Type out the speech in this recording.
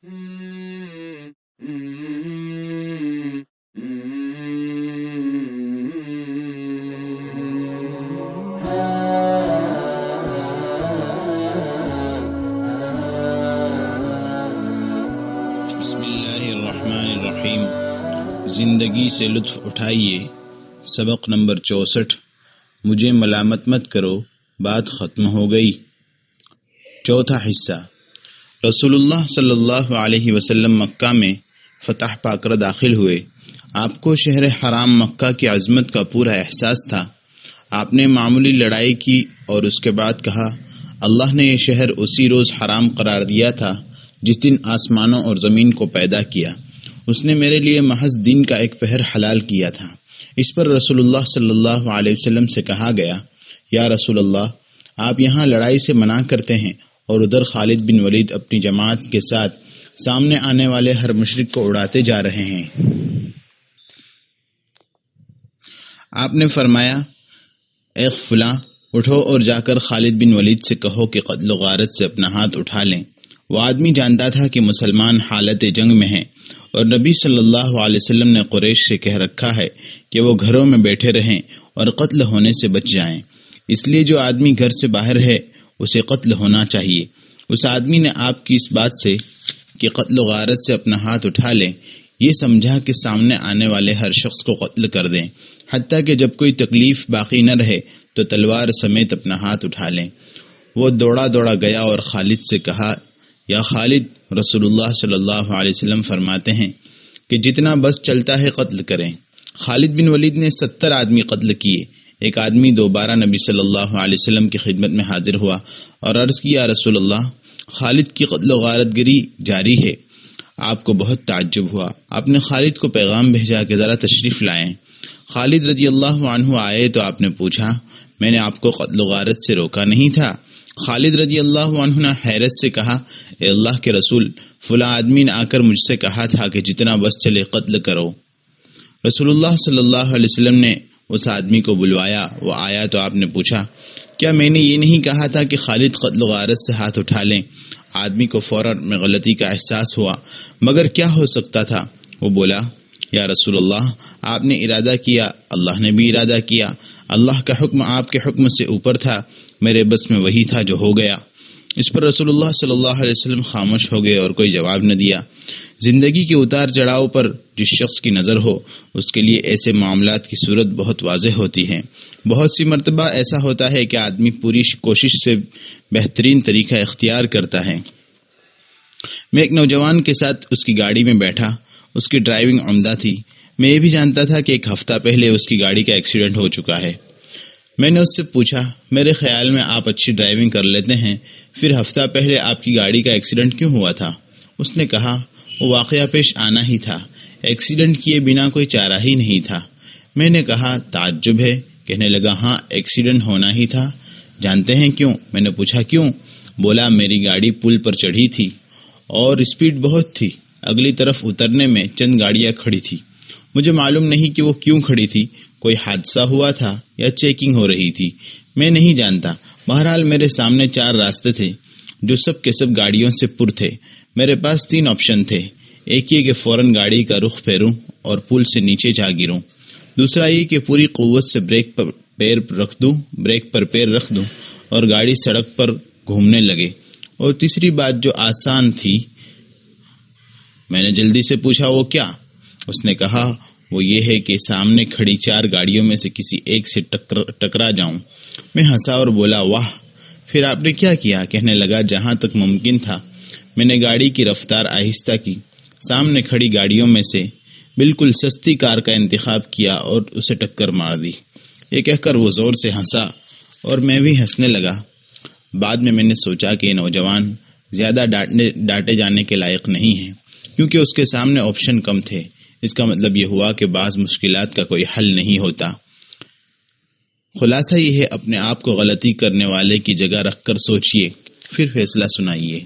بسم اللہ الرحمن الرحیم۔ زندگی سے لطف اٹھائیے، سبق نمبر 64۔ مجھے ملامت مت کرو، بات ختم ہو گئی۔ چوتھا حصہ۔ رسول اللہ صلی اللہ علیہ وسلم مکہ میں فتح پا کر داخل ہوئے۔ آپ کو شہر حرام مکہ کی عظمت کا پورا احساس تھا۔ آپ نے معمولی لڑائی کی اور اس کے بعد کہا، اللہ نے یہ شہر اسی روز حرام قرار دیا تھا جس دن آسمانوں اور زمین کو پیدا کیا۔ اس نے میرے لیے محض دن کا ایک پہر حلال کیا تھا۔ اس پر رسول اللہ صلی اللہ علیہ وسلم سے کہا گیا، یا رسول اللہ، آپ یہاں لڑائی سے منع کرتے ہیں اور ادھر خالد بن ولید اپنی جماعت کے ساتھ سامنے آنے والے ہر مشرک کو اڑاتے جا رہے ہیں۔ آپ نے فرمایا، اے فلاں، اٹھو اور جا کر خالد بن ولید سے کہو کہ قتل و غارت سے اپنا ہاتھ اٹھا لیں۔ وہ آدمی جانتا تھا کہ مسلمان حالت جنگ میں ہیں اور نبی صلی اللہ علیہ وسلم نے قریش سے کہہ رکھا ہے کہ وہ گھروں میں بیٹھے رہیں اور قتل ہونے سے بچ جائیں۔ اس لیے جو آدمی گھر سے باہر ہے اسے قتل ہونا چاہیے۔ اس آدمی نے آپ کی اس بات سے کہ قتل و غارت سے اپنا ہاتھ اٹھا لیں یہ سمجھا کہ سامنے آنے والے ہر شخص کو قتل کر دیں، حتیٰ کہ جب کوئی تکلیف باقی نہ رہے تو تلوار سمیت اپنا ہاتھ اٹھا لیں۔ وہ دوڑا گیا اور خالد سے کہا، یا خالد، رسول اللہ صلی اللہ علیہ وسلم فرماتے ہیں کہ جتنا بس چلتا ہے قتل کریں۔ خالد بن ولید نے 70 آدمی قتل کیے۔ ایک آدمی دوبارہ نبی صلی اللہ علیہ وسلم کی خدمت میں حاضر ہوا اور عرض کیا، رسول اللہ، خالد کی قتل و غارت گری جاری ہے۔ آپ کو بہت تعجب ہوا۔ آپ نے خالد کو پیغام بھیجا کہ ذرا تشریف لائیں۔ خالد رضی اللہ عنہ آئے تو آپ نے پوچھا، میں نے آپ کو قتل و غارت سے روکا نہیں تھا؟ خالد رضی اللہ عنہ نے حیرت سے کہا، اے اللہ کے رسول، فلاں آدمی نے آ کر مجھ سے کہا تھا کہ جتنا بس چلے قتل کرو۔ رسول اللہ صلی اللہ علیہ وسلم نے اس آدمی کو بلوایا۔ وہ آیا تو آپ نے پوچھا، کیا میں نے یہ نہیں کہا تھا کہ خالد قتل و غارت سے ہاتھ اٹھا لیں؟ آدمی کو فوراً میں غلطی کا احساس ہوا، مگر کیا ہو سکتا تھا؟ وہ بولا، یا رسول اللہ، آپ نے ارادہ کیا، اللہ نے بھی ارادہ کیا، اللہ کا حکم آپ کے حکم سے اوپر تھا، میرے بس میں وہی تھا جو ہو گیا۔ اس پر رسول اللہ صلی اللہ علیہ وسلم خاموش ہو گئے اور کوئی جواب نہ دیا۔ زندگی کے اتار چڑھاؤ پر جس شخص کی نظر ہو اس کے لیے ایسے معاملات کی صورت بہت واضح ہوتی ہے۔ بہت سی مرتبہ ایسا ہوتا ہے کہ آدمی پوری کوشش سے بہترین طریقہ اختیار کرتا ہے۔ میں ایک نوجوان کے ساتھ اس کی گاڑی میں بیٹھا۔ اس کی ڈرائیونگ عمدہ تھی۔ میں یہ بھی جانتا تھا کہ ایک ہفتہ پہلے اس کی گاڑی کا ایکسیڈنٹ ہو چکا ہے۔ میں نے اس سے پوچھا، میرے خیال میں آپ اچھی ڈرائیونگ کر لیتے ہیں، پھر ہفتہ پہلے آپ کی گاڑی کا ایکسیڈنٹ کیوں ہوا تھا؟ اس نے کہا، وہ واقعہ پیش آنا ہی تھا، ایکسیڈنٹ کیے بنا کوئی چارہ ہی نہیں تھا۔ میں نے کہا، تعجب ہے؟ کہنے لگا، ہاں، ایکسیڈنٹ ہونا ہی تھا۔ جانتے ہیں کیوں؟ میں نے پوچھا، کیوں؟ بولا، میری گاڑی پل پر چڑھی تھی اور اسپیڈ بہت تھی، اگلی طرف اترنے میں چند گاڑیاں کھڑی تھی۔ مجھے معلوم نہیں کہ وہ کیوں کھڑی تھی، کوئی حادثہ ہوا تھا یا چیکنگ ہو رہی تھی، میں نہیں جانتا۔ بہرحال میرے سامنے 4 راستے تھے جو سب کے سب گاڑیوں سے پر تھے۔ میرے پاس 3 آپشن تھے، ایک یہ کہ فوراً گاڑی کا رخ پھیروں اور پل سے نیچے جا گروں، دوسرا یہ کہ پوری قوت سے بریک پر پیر رکھ دوں اور گاڑی سڑک پر گھومنے لگے، اور تیسری بات جو آسان تھی۔ میں نے جلدی سے پوچھا، وہ کیا؟ اس نے کہا، وہ یہ ہے کہ سامنے کھڑی 4 گاڑیوں میں سے کسی ایک سے ٹکرا جاؤں۔ میں ہنسا اور بولا، واہ، پھر آپ نے کیا کیا؟ کہنے لگا، جہاں تک ممکن تھا میں نے گاڑی کی رفتار آہستہ کی، سامنے کھڑی گاڑیوں میں سے بالکل سستی کار کا انتخاب کیا اور اسے ٹکر مار دی۔ یہ کہہ کر وہ زور سے ہنسا اور میں بھی ہنسنے لگا۔ بعد میں نے سوچا کہ یہ نوجوان زیادہ ڈانٹے جانے کے لائق نہیں ہے، کیونکہ اس کے سامنے آپشن کم تھے۔ اس کا مطلب یہ ہوا کہ بعض مشکلات کا کوئی حل نہیں ہوتا۔ خلاصہ یہ ہے، اپنے آپ کو غلطی کرنے والے کی جگہ رکھ کر سوچئے، پھر فیصلہ سنائیے۔